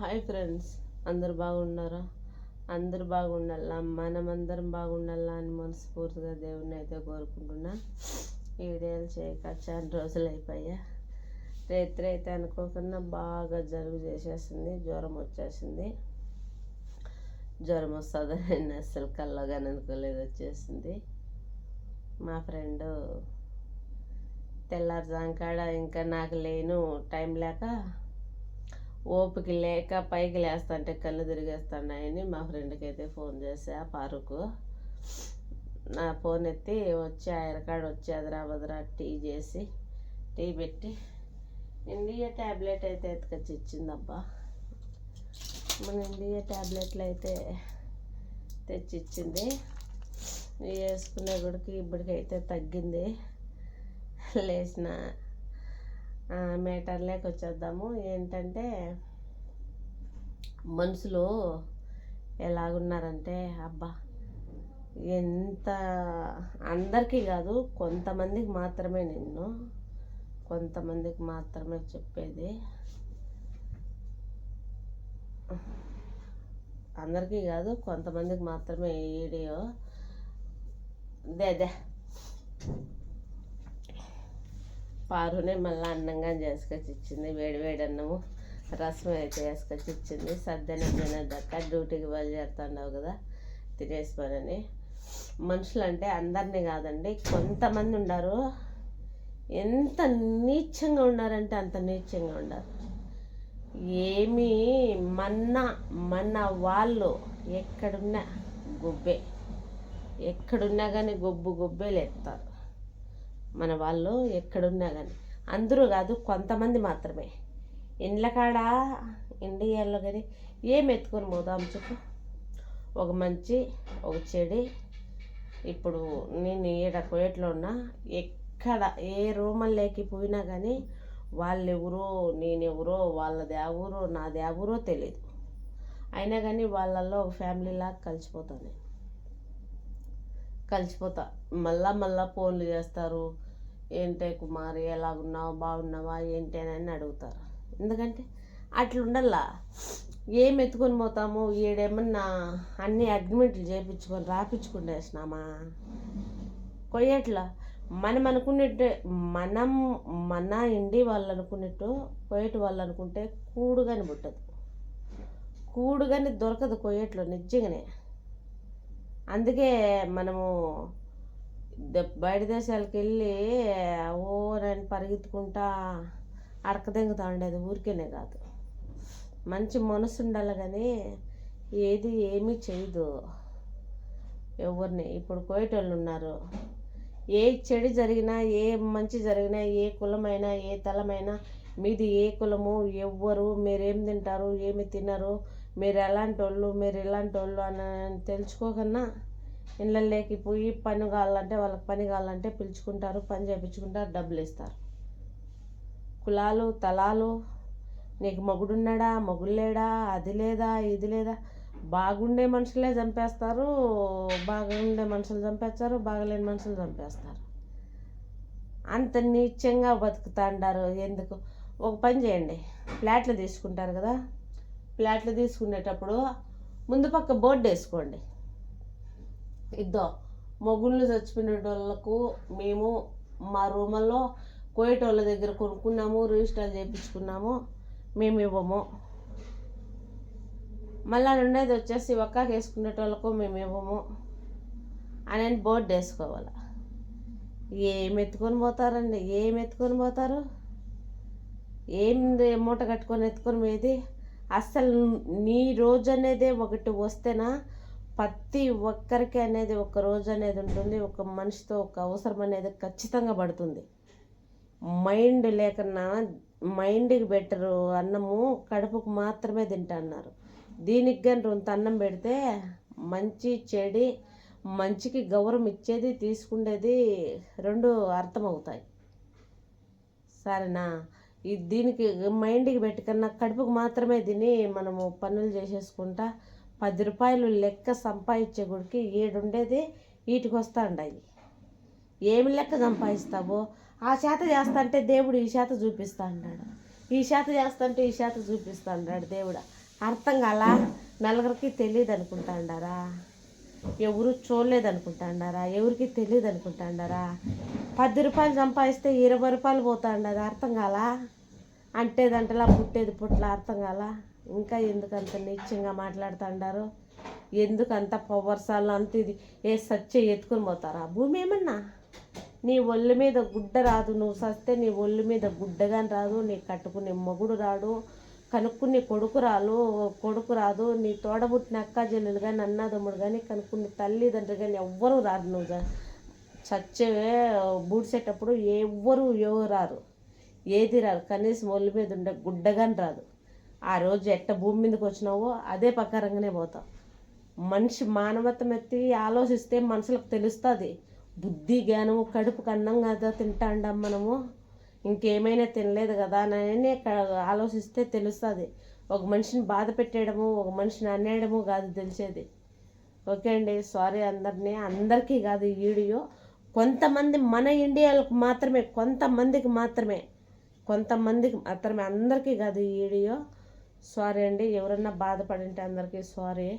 Hi friends, అందరు బాగున్నారా? అందరు బాగుండాలా, మనమందరం బాగుండాలా అని మనస్ఫూర్తిగా దేవుణ్ణి అయితే కోరుకుంటున్నా. ఈ వీడియోలు చేయక చాలా రోజులు అయిపోయా. రేత్రి అయితే అనుకోకుండా బాగా జలుబు చేసేసింది, జ్వరం వచ్చేసింది. జ్వరం వస్తుందని నేను అస్సలు కల్లోగాని అనుకోలేదు, వచ్చేసింది. మా ఫ్రెండు తెల్లారుజాంకాడ ఇంకా నాకు లేను టైం లేక ఓపిక లేక పైకి లేస్తుంటే కళ్ళు తిరిగేస్తున్నాయని మా ఫ్రెండ్కి అయితే ఫోన్ చేసా, పారుకు. నా ఫోన్ ఎత్తి వచ్చి ఆయనకాడ వచ్చి అదరా టీ పెట్టి ఇండియా ట్యాబ్లెట్ అయితే ఎత్తుకొచ్చి ఇచ్చిందబ్బా. మన ఇండియా ట్యాబ్లెట్లు అయితే తెచ్చిచ్చింది. వేసుకునే గుడికి ఇప్పటికైతే తగ్గింది. లేచిన మేటర్లోకి వచ్చేద్దాము. ఏంటంటే మనుషులు ఎలాగున్నారంటే అబ్బా, ఎంత అందరికీ కాదు, కొంతమందికి మాత్రమే, కొంతమందికి మాత్రమే చెప్పేది. అందరికీ కాదు, కొంతమందికి మాత్రమే ఈ వీడియో. దే పారునే మళ్ళీ అన్నంగా చేసుకొచ్చి ఇచ్చింది. వేడి అన్నము రసం అయితే వేసుకొచ్చి ఇచ్చింది. సద్దనం తినద్దక్క, డ్యూటీకి బయలుదేరుతున్నావు కదా, తినేసిపోనని. మనుషులు అంటే అందరినీ కాదండి, కొంతమంది ఉన్నారు. ఎంత నీచంగా ఉన్నారంటే అంత నీచంగా ఉన్నారు. ఏమీ మన వాళ్ళు ఎక్కడున్నా కానీ గొబ్బే లేస్తారు. మన వాళ్ళు ఎక్కడున్నా కానీ, అందరూ కాదు, కొంతమంది మాత్రమే. ఇండ్లకాడ ఇండియాలో కానీ ఏం ఎత్తుకొని పోదాం చెప్పు. ఒక మంచి ఒక చెడి. ఇప్పుడు నేను ఈడ కువైట్లో ఉన్నా, ఎక్కడ ఏ రూమల్లోకి పోయినా కానీ వాళ్ళెవరో నేనెవరో, వాళ్ళది ఆ ఊరో నాది ఆ ఊరో తెలియదు. అయినా కానీ వాళ్ళల్లో ఒక ఫ్యామిలీలాగా కలిసిపోతా. మళ్ళా ఫోన్లు చేస్తారు. ఏంటే కుమారి, ఎలాగున్నావు, బాగున్నావా, ఏంటేనని అడుగుతారు. ఎందుకంటే అట్లుండల్లా. ఏం ఎత్తుకొని పోతాము? ఈడేమన్నా అన్ని అగ్రిమెంట్లు చేయించుకొని రాపించుకునేసినామా? కొయ్యట్లా మనం అనుకున్నట్టే, మన ఇండి వాళ్ళు అనుకున్నట్టు కొయ్యటి వాళ్ళు అనుకుంటే కూడుగాని పుట్టదు, కూడుగాని దొరకదు కొయ్యట్లో నిజంగానే. అందుకే మనము బయట దేశాలకు వెళ్ళి నేను పరిగెత్తుకుంటా అడకదెంగుతా ఉండేది ఊరికేనే కాదు. మంచి మనసు ఉండాలి కానీ ఏమీ చేయదు ఎవరిని. ఇప్పుడు కోయటోళ్ళు ఉన్నారు, ఏ చెడు జరిగినా, ఏ మంచి జరిగినా, ఏ కులమైనా, ఏ తలమైనా, మీది ఏ కులము, ఎవ్వరు, మీరేం తింటారు, ఏమి తినరు, మీరు ఎలాంటి వాళ్ళు, మీరు ఇలాంటి వాళ్ళు అని తెలుసుకోకన్నా ఇళ్ళల్లోకి పోయి పని కావాలంటే వాళ్ళకి పని కావాలంటే పిలుచుకుంటారు, పని చేయించుకుంటారు, డబ్బులు ఇస్తారు. కులాలు తలాలు, నీకు మొగుడున్నాడా, మొగుడు లేడా, అది లేదా ఇది లేదా, బాగుండే మనుషులే చంపేస్తారు, బాగుండే మనుషులు చంపేస్తారు, బాగలేని మనుషులు చంపేస్తారు. అంత నీచంగా బతుకుతా అంటారు. ఎందుకు? ఒక పని చేయండి, ఫ్లాట్లు తీసుకుంటారు కదా, ఫ్లాట్లు తీసుకునేటప్పుడు ముందు పక్క బోర్డు వేసుకోండి. మొగుళ్ళు చచ్చిపోయిన వాళ్ళకు మేము మా రూముల్లో కోయటోళ్ళ దగ్గర కొనుక్కున్నాము, రిజిస్టర్ చేయించుకున్నాము, మేము ఇవ్వము. మళ్ళా రెండేది వచ్చేసి ఒక్కకి వేసుకునేటోళ్ళకు మేము ఇవ్వము అని బోర్డు వేసుకోవాలి. ఏమి ఎత్తుకొని పోతారు? ఏం మూట కట్టుకొని ఎత్తుకొని పోయేది? అస్సలు నీ రోజు అనేదే ఒకటి వస్తేనా ప్రతి ఒక్కరికి అనేది ఒక రోజు అనేది ఉంటుంది. ఒక మనిషితో ఒక అవసరం అనేది ఖచ్చితంగా పడుతుంది. మైండ్ లేకన్నా మైండ్కి బెటరు అన్నము కడుపుకు మాత్రమే తింటున్నారు. దీనికి కానీ రొంత అన్నం పెడితే మంచి చెడి, మంచికి గౌరవం ఇచ్చేది తీసుకునేది రెండు అర్థమవుతాయి. సరేనా? దీనికి మైండ్కి పెట్టుకన్నా కడుపుకు మాత్రమే తిని మనము పనులు చేసేసుకుంటా 10 రూపాయలు లెక్క సంపాదించే గుడికి ఏడుండేది వీటికి వస్తూ ఉండాయి. ఏమి లెక్క సంపాదిస్తావో ఆ చేత చేస్తా అంటే దేవుడు ఈ చేత చూపిస్తా అన్నాడు, ఈ చేత చేస్తా అంటే ఈ చేత చూపిస్తా అన్నాడు దేవుడు. అర్థం కాలా? నలుగురికి తెలియదు అనుకుంటాండారా? ఎవరు చూడలేదు అనుకుంటాండారా? ఎవరికి తెలియదు అనుకుంటాండారా? 10 రూపాయలు సంపాదిస్తే 20 రూపాయలు పోతాండది. అర్థం కాలా? అంటేదంటలా పుట్టేది పుట్ల. అర్థం కాలా? ఇంకా ఎందుకంత నీచంగా మాట్లాడుతుండారు? ఎందుకంత పవర్సాలు అంత ఇది ఏ సచ్చే ఎత్తుకొని పోతారా? భూమి ఏమన్నా నీ ఒళ్ళు మీద గుడ్డ రాదు. నువ్వు సస్తే నీ ఒళ్ళు మీద గుడ్డగాని రాదు. నీ కట్టుకునే మొగుడు రాడు. కనుక్కుని కొడుకు రాదు. నీ తోడబుట్టిన అక్క చెల్లెలు కానీ అన్నదమ్ముడు కానీ కనుక్కుని తల్లిదండ్రులు కానీ ఎవ్వరూ రారు. నువ్వు చచ్చే బూడ్చేటప్పుడు ఎవరు రారు. ఏది రాదు. కనీసం ఒళ్ళు మీద ఉండే గుడ్డగాని రాదు. ఆ రోజు ఎట్ట భూమి మీదకి వచ్చినావో అదే ప్రకారంగానే పోతావు. మనిషి మానవత్వం ఎత్తి ఆలోచిస్తే మనుషులకు తెలుస్తుంది. బుద్ధి జ్ఞానము కడుపుకు అన్నం కదా తింటాండం మనము, ఇంకేమైనా తినలేదు కదా అని ఆలోచిస్తే తెలుస్తుంది. ఒక మనిషిని బాధ పెట్టేయడము, ఒక మనిషిని అనేయడము కాదు తెలిసేది. ఓకే అండి, సారీ అందరికీ కాదు ఈ వీడియో. కొంతమంది మన ఇండియాలకు మాత్రమే, కొంతమందికి మాత్రమే, అందరికీ కాదు ఈ వీడియో. సారీ అండి, ఎవరన్నా బాధపడింటే అందరికీ సారీ.